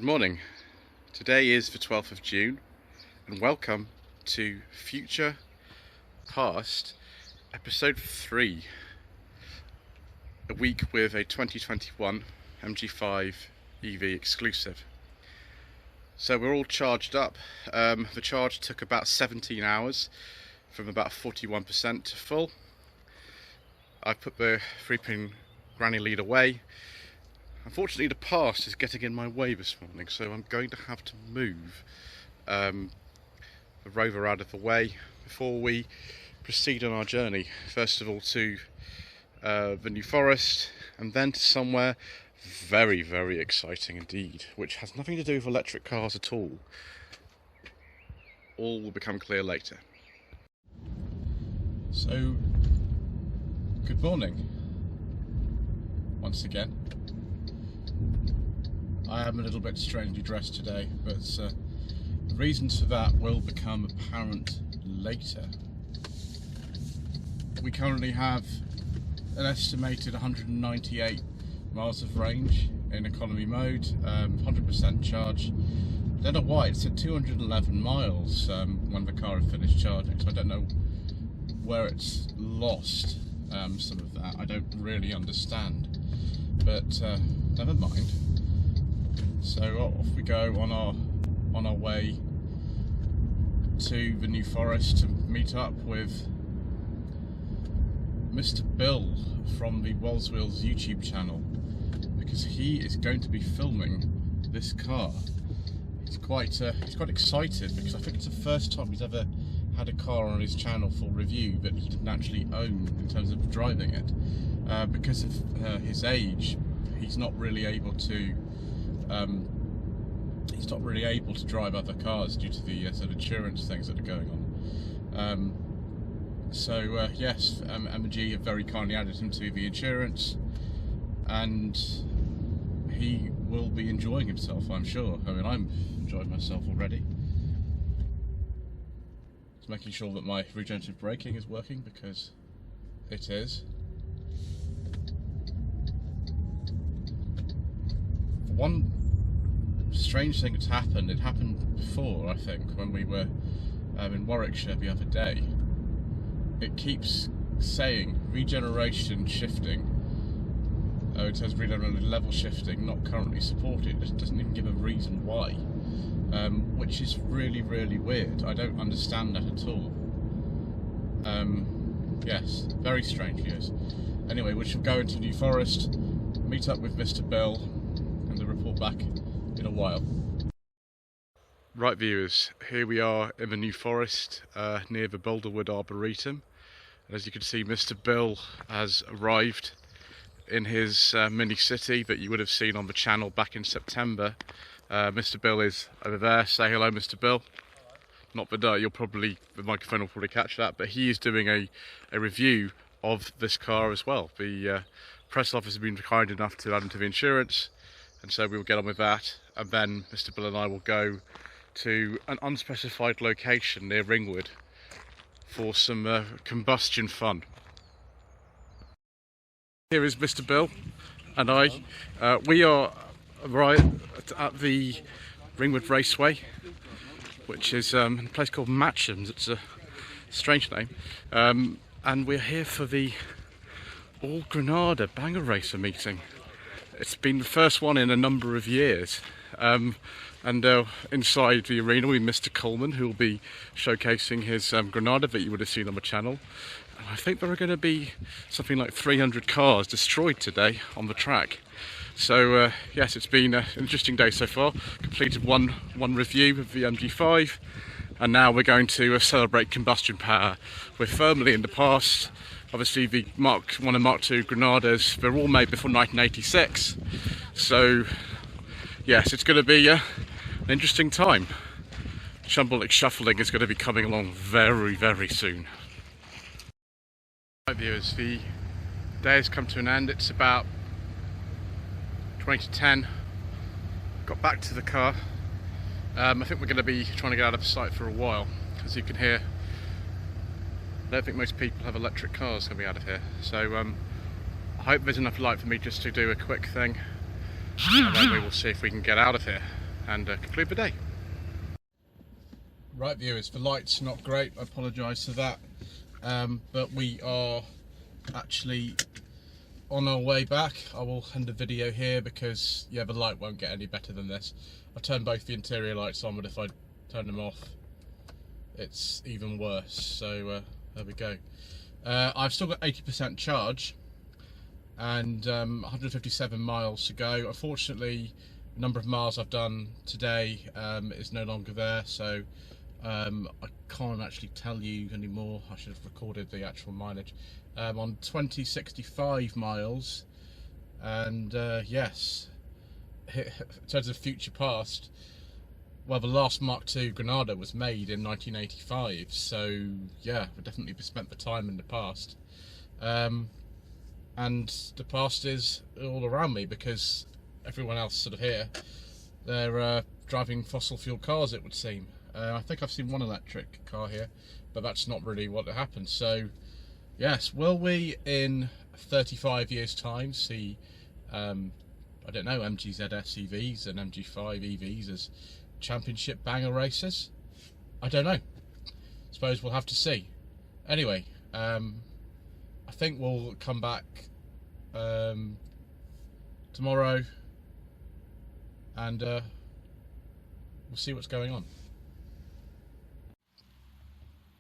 Good morning. Today is the 12th of June and welcome to Future Past episode 3. A week with a 2021 MG5 EV Exclusive. So we're all charged up. The charge took about 17 hours from about 41% to full. I've put the 3-pin granny lead away. Unfortunately, the past is getting in my way this morning, so I'm going to have to move the rover out of the way before we proceed on our journey. First of all to the New Forest, and then to somewhere very, very exciting indeed, which has nothing to do with electric cars at all. All will become clear later. So, good morning once again. I am a little bit strangely dressed today, but the reasons for that will become apparent later. We currently have an estimated 198 miles of range in economy mode, 100% charge. I don't know why it said 211 miles when the car had finished charging, so I don't know where it's lost some of that. I don't really understand, but never mind. So off we go on our way to the New Forest to meet up with Mr. Bill from the Wull YouTube channel, because he is going to be filming this car. He's quite excited, because I think it's the first time he's ever had a car on his channel for review that he didn't actually own in terms of driving it. Because of his age, he's not really able to drive other cars due to the sort of insurance things that are going on. Yes, MG have very kindly added him to the insurance, and he will be enjoying himself, I'm sure. I mean, I'm enjoying myself already. Just making sure that my regenerative braking is working, because it is. One strange thing that's happened, it happened before, I think, when we were in Warwickshire the other day. It keeps saying regeneration shifting. It says regeneration level shifting not currently supported. It doesn't even give a reason why, which is really, really weird. I don't understand that at all. Yes, very strange, yes. Anyway, we shall go into New Forest, meet up with Mr. Bill, and then report back in a while. Right, viewers, here we are in the New Forest near the Boulderwood Arboretum. And as you can see, Mr. Bill has arrived in his mini city that you would have seen on the channel back in September. Mr. Bill is over there. Say hello, Mr. Bill. Not that the microphone will probably catch that, but he is doing a review of this car as well. The press office has been kind enough to add him to the insurance, and so we will get on with that, and then Mr. Bill and I will go to an unspecified location near Ringwood for some combustion fun. Here is Mr. Bill and I. We are right at the Ringwood Raceway, which is a place called Matcham's. It's a strange name, and we're here for the Ford Granada banger racer meeting. It's been the first one in a number of years, and inside the arena with Mr. Coleman, who will be showcasing his Granada that you would have seen on the channel. And I think there are going to be something like 300 cars destroyed today on the track. So yes, it's been an interesting day so far. Completed one review of the MG5, and now we're going to celebrate combustion power. We're firmly in the past. Obviously the Mark 1 and Mark 2 Granadas, they're all made before 1986. So yes, it's going to be an interesting time. Shambolic Shuffling is going to be coming along very, very soon. Right, viewers, the day has come to an end. It's about 20 to 10. Got back to the car. I think we're going to be trying to get out of sight for a while. As you can hear, I don't think most people have electric cars coming out of here. So I hope there's enough light for me just to do a quick thing, and then we will see if we can get out of here. and conclude the day. Right viewers, the light's not great, I apologise for that, but we are actually on our way back. I will end the video here because yeah, the light won't get any better than this. I turned both the interior lights on, but if I turn them off it's even worse, so there we go. I've still got 80% charge and 157 miles to go. Unfortunately, the number of miles I've done today is no longer there, so I can't actually tell you anymore. I should have recorded the actual mileage. On 2065 miles, and yes, in terms of future past, well, the last Mark II Granada was made in 1985, so yeah, we definitely spent the time in the past. And the past is all around me because everyone else sort of here, they're driving fossil fuel cars, it would seem. I think I've seen one electric car here, but that's not really what happened. So yes, will we in 35 years time see I don't know, MGZS EVs and MG5 EVs as championship banger races? I don't know, suppose we'll have to see. Anyway, I think we'll come back tomorrow and we'll see what's going on.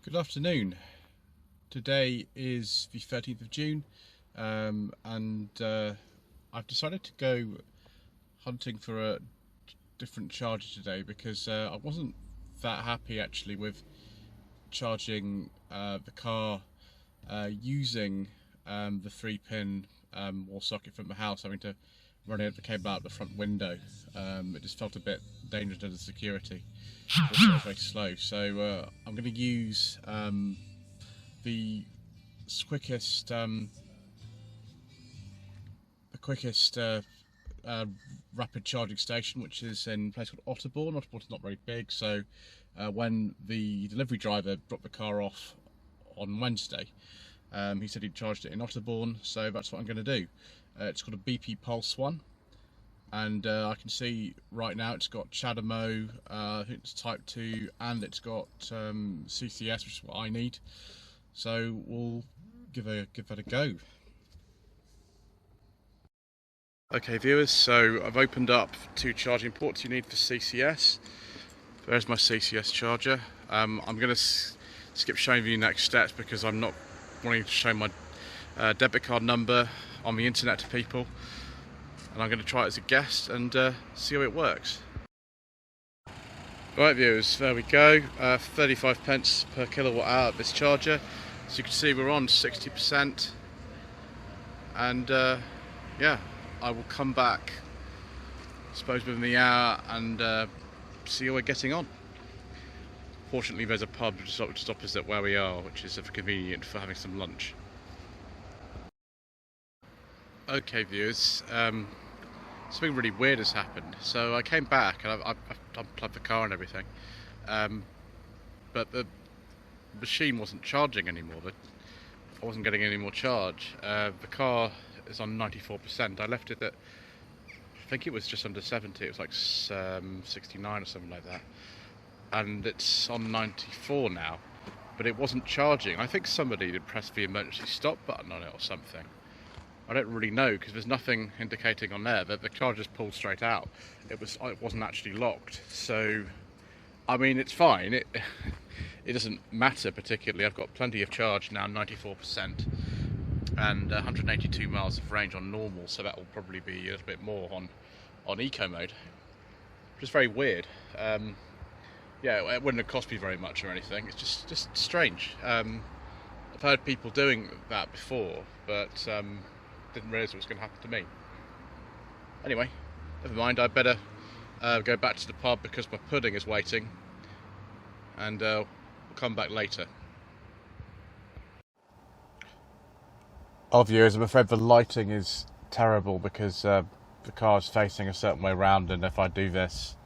Good afternoon. Today is the 13th of June and I've decided to go hunting for a different charger today because I wasn't that happy actually with charging the car using the 3-pin wall socket from the house, having to run the cable out the front window. It just felt a bit dangerous to the security. Also, it was very slow, so I'm going to use the quickest rapid charging station, which is in a place called Otterbourne. Otterbourne's not very big, so when the delivery driver dropped the car off on Wednesday, he said he'd charged it in Otterbourne, so that's what I'm going to do. It's called a BP Pulse one, and I can see right now it's got CHAdeMO, I think it's Type 2, and it's got CCS, which is what I need. So we'll give that a go. Okay viewers, so I've opened up 2 charging ports you need for CCS. There's my CCS charger. I'm going to skip showing you next steps because I'm not wanting to show my debit card number on the internet to people, and I'm going to try it as a guest and see how it works. Right viewers, there we go, 35 pence per kilowatt hour of this charger. So you can see we're on 60%, and yeah, I will come back I suppose within the hour and see how we're getting on. Fortunately there's a pub just opposite where we are, which is convenient for having some lunch. Okay viewers, something really weird has happened. So I came back and I've unplugged the car and everything, but the machine wasn't charging anymore. I wasn't getting any more charge. The car is on 94%. I left it at, I think it was just under 70, it was like 69 or something like that. And it's on 94 now, but it wasn't charging. I think somebody did press the emergency stop button on it or something. I don't really know because there's nothing indicating on there that the charger's pulled straight out. It wasn't actually locked. So, I mean, it's fine. It doesn't matter particularly. I've got plenty of charge now, 94%, and 182 miles of range on normal. So that will probably be a little bit more on eco mode, which is very weird. Yeah, it wouldn't have cost me very much or anything. It's just strange. I've heard people doing that before, but didn't realise it was going to happen to me. Anyway, never mind. I better go back to the pub because my pudding is waiting, and we'll come back later. Oh viewers, I'm afraid the lighting is terrible because the car is facing a certain way around, and if I do this,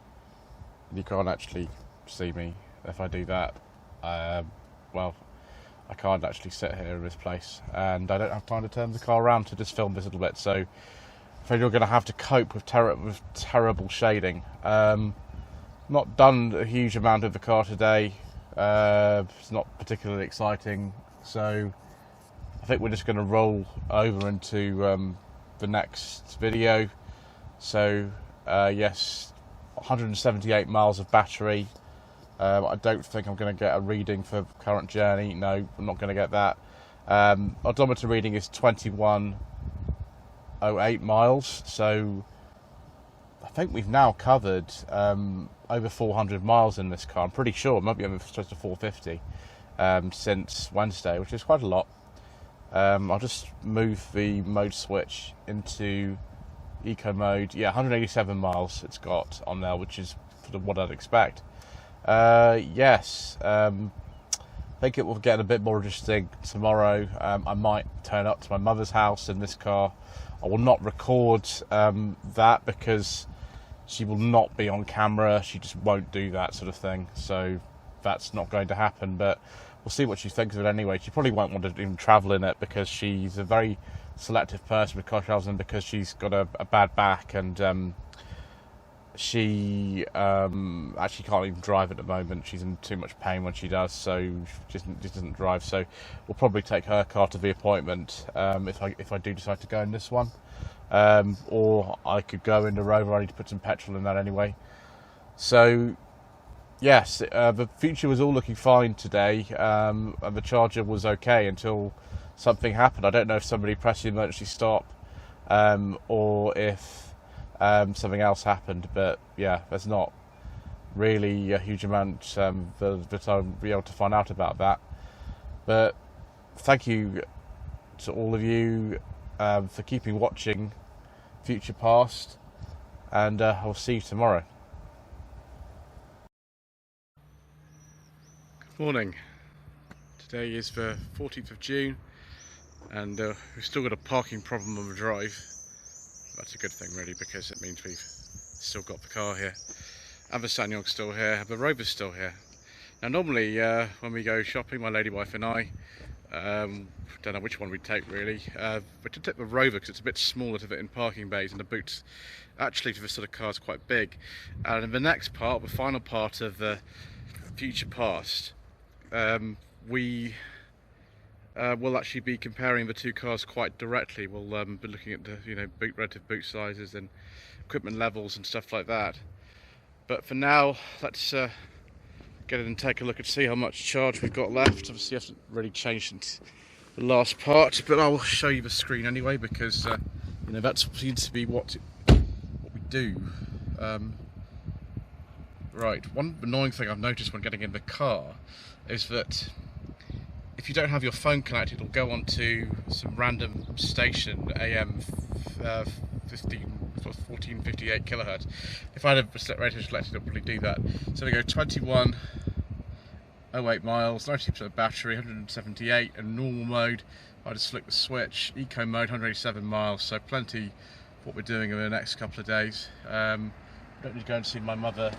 you can't actually see me. If I do that, well, I can't actually sit here in this place, and I don't have time to turn the car around to just film this a little bit, so I'm afraid you're going to have to cope with terrible shading. Not done a huge amount of the car today. It's not particularly exciting, so I think we're just going to roll over into the next video. So yes, 178 miles of battery. I don't think I'm going to get a reading for current journey. No, I'm not going to get that. Odometer reading is 2108 miles, so I think we've now covered over 400 miles in this car. I'm pretty sure it might be over close to 450 since Wednesday, which is quite a lot. I'll just move the mode switch into eco mode. Yeah, 187 miles it's got on there, which is sort of what I'd expect. Yes, I think it will get a bit more interesting tomorrow. I might turn up to my mother's house in this car. I will not record that because she will not be on camera. She just won't do that sort of thing, so that's not going to happen, but we'll see what she thinks of it anyway. She probably won't want to even travel in it because she's a very selective person with car travels in, because she's got a bad back, and she actually can't even drive at the moment. She's in too much pain when she does, so she just doesn't drive. So we'll probably take her car to the appointment if I do decide to go in this one, or I could go in the Rover. I need to put some petrol in that anyway. So yes, the future was all looking fine today, and the charger was okay until something happened. I don't know if somebody pressed the emergency stop, or if something else happened, but yeah, there's not really a huge amount that I'll be able to find out about that. But thank you to all of you for keeping watching Future Past, and I'll see you tomorrow. Good morning. Today is the 14th of June, and we've still got a parking problem on the drive. That's a good thing really, because it means we've still got the car here, and the Sanyong's still here, the Rover's still here. Now normally when we go shopping, my lady wife and I, don't know which one we'd take really, but to take the Rover because it's a bit smaller to fit in parking bays, and the boot's actually for this sort of car is quite big. And in the next part, the final part of the Future Past, we we'll actually be comparing the two cars quite directly. We'll be looking at the relative boot sizes and equipment levels and stuff like that. But for now, let's get in and take a look and see how much charge we've got left. Obviously, it hasn't really changed since the last part, but I'll show you the screen anyway, because that seems to be what we do. Right, one annoying thing I've noticed when getting in the car is that if you don't have your phone connected, it'll go onto some random station, AM 1458 kilohertz. If I had a radio selected, it'll probably do that. So we go 2108 miles, 90% battery, 178, and normal mode. I just flick the switch. Eco mode, 187 miles. So plenty of what we're doing in the next couple of days. I don't need to go and see my mother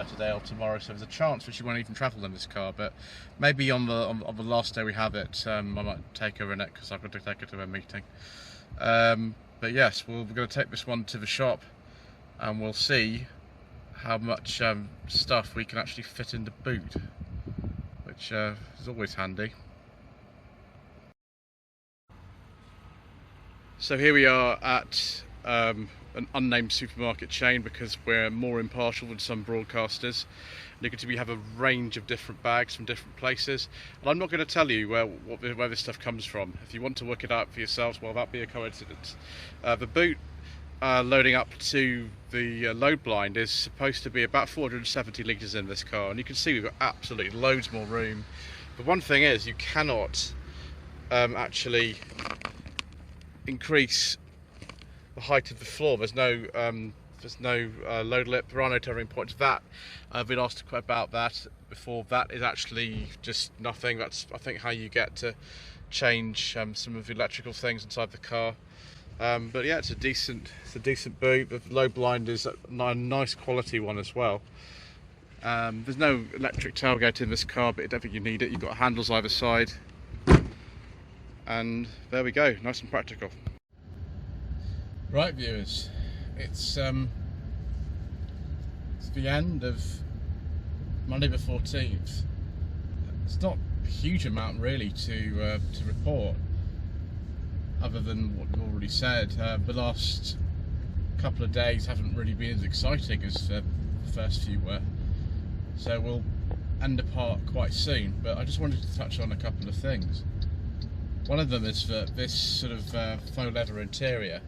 today or tomorrow, so there's a chance that she won't even travel in this car. But maybe on the last day we have it, I might take her in it, because I've got to take her to a meeting. But yes, we're going to take this one to the shop, and we'll see how much stuff we can actually fit in the boot, which is always handy. So here we are at an unnamed supermarket chain, because we're more impartial than some broadcasters. Look at, we have a range of different bags from different places, and I'm not going to tell you where this stuff comes from. If you want to work it out for yourselves, well, that'd be a coincidence. The boot loading up to the load blind is supposed to be about 470 litres in this car, and you can see we've got absolutely loads more room. But one thing is, you cannot actually increase the height of the floor. There's no load lip. There are no tethering points. That I've been asked quite about that before. That is actually just nothing. That's, I think, how you get to change some of the electrical things inside the car. But yeah, it's a decent boot. The load blind is a nice quality one as well. There's no electric tailgate in this car, but I don't think you need it. You've got handles either side, and there we go, nice and practical. Right, viewers, it's the end of Monday the 14th. It's not a huge amount really to report, other than what we've already said. The last couple of days haven't really been as exciting as the first few were, so we'll end the part quite soon. But I just wanted to touch on a couple of things. One of them is that this sort of faux leather interior.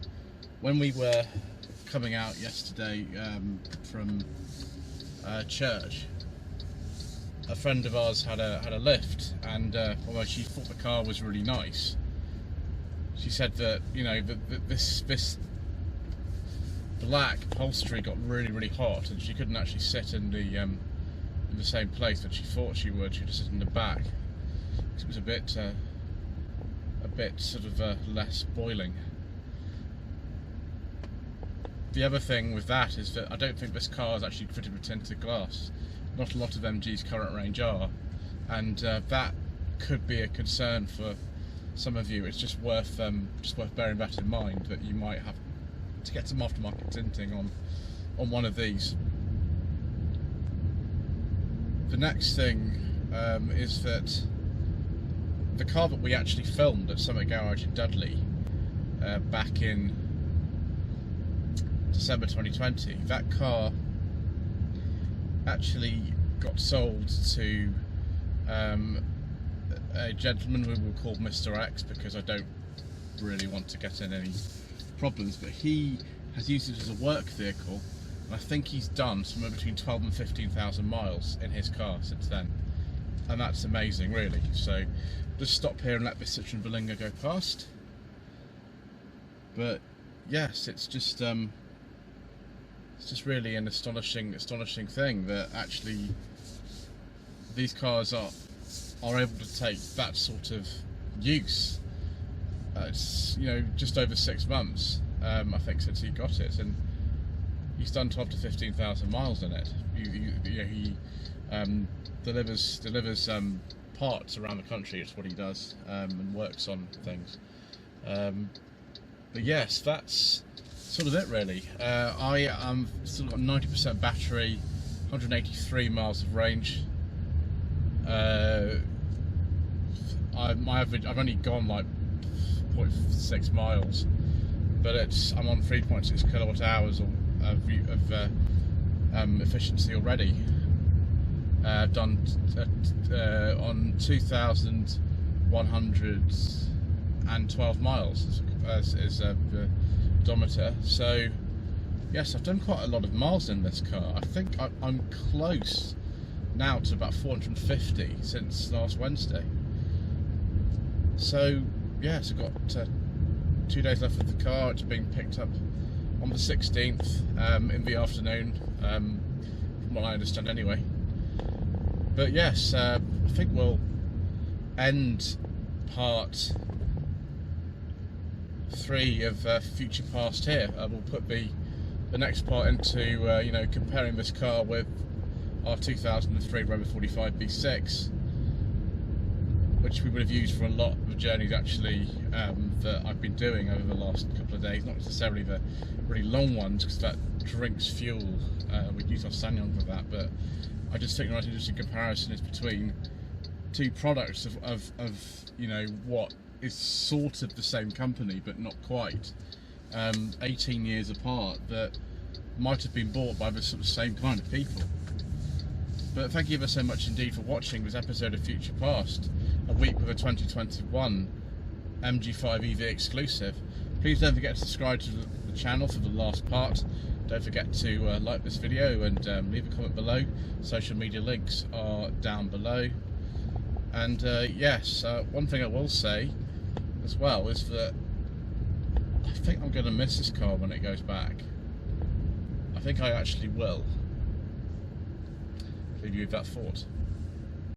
When we were coming out yesterday from church, a friend of ours had a lift, and although she thought the car was really nice, she said that, you know, this black upholstery got really hot, and she couldn't actually sit in the same place that she thought she would. She would sit in the back. It was a bit sort of less boiling. The other thing with that is that I don't think this car is actually fitted with tinted glass. Not a lot of MG's current range are, and that could be a concern for some of you. It's just worth bearing that in mind, that you might have to get some aftermarket tinting on one of these. The next thing is that the car that we actually filmed at Summit Garage in Dudley back in December 2020, that car actually got sold to a gentleman who we'll call Mr. X, because I don't really want to get in any problems, but he has used it as a work vehicle, and I think he's done somewhere between 12 and 15,000 miles in his car since then, and that's amazing really. So just stop here and let this Citroen Berlingo go past. But yes, it's just really an astonishing thing that actually these cars are able to take that sort of use. It's, you know, just over 6 months, I think, since he got it, and he's done 12 to 15,000 miles in it. He delivers parts around the country. It's what he does, and works on things. But yes, that's sort of it really. I still got 90% battery, 183 miles of range. I've only gone like 0.6 miles, but I'm on 3.6 kilowatt hours of efficiency already. I've done on 2,112 miles is the odometer. So yes, I've done quite a lot of miles in this car. I think I'm close now to about 450 since last Wednesday. So yes, I've got 2 days left of the car. It's being picked up on the 16th in the afternoon, from what I understand anyway. But yes, I think we'll end part 3 of Future Past here. We'll put the next part into you know, comparing this car with our 2003 Rover 45 V6, which we would have used for a lot of the journeys actually that I've been doing over the last couple of days. Not necessarily the really long ones, because that drinks fuel. We'd use our Sanyong for that, but I just think an interesting comparison is between 2 products of you know, what is sort of the same company but not quite, 18 years apart, that might have been bought by the sort of same kind of people. But thank you ever so much indeed for watching this episode of Future Past, a week with a 2021 MG5 EV Exclusive. Please don't forget to subscribe to the channel for the last part. Don't forget to like this video and leave a comment below. Social media links are down below. And yes, one thing I will say as well is that I think I'm going to miss this car when it goes back. I think I actually will. Leave you with that thought.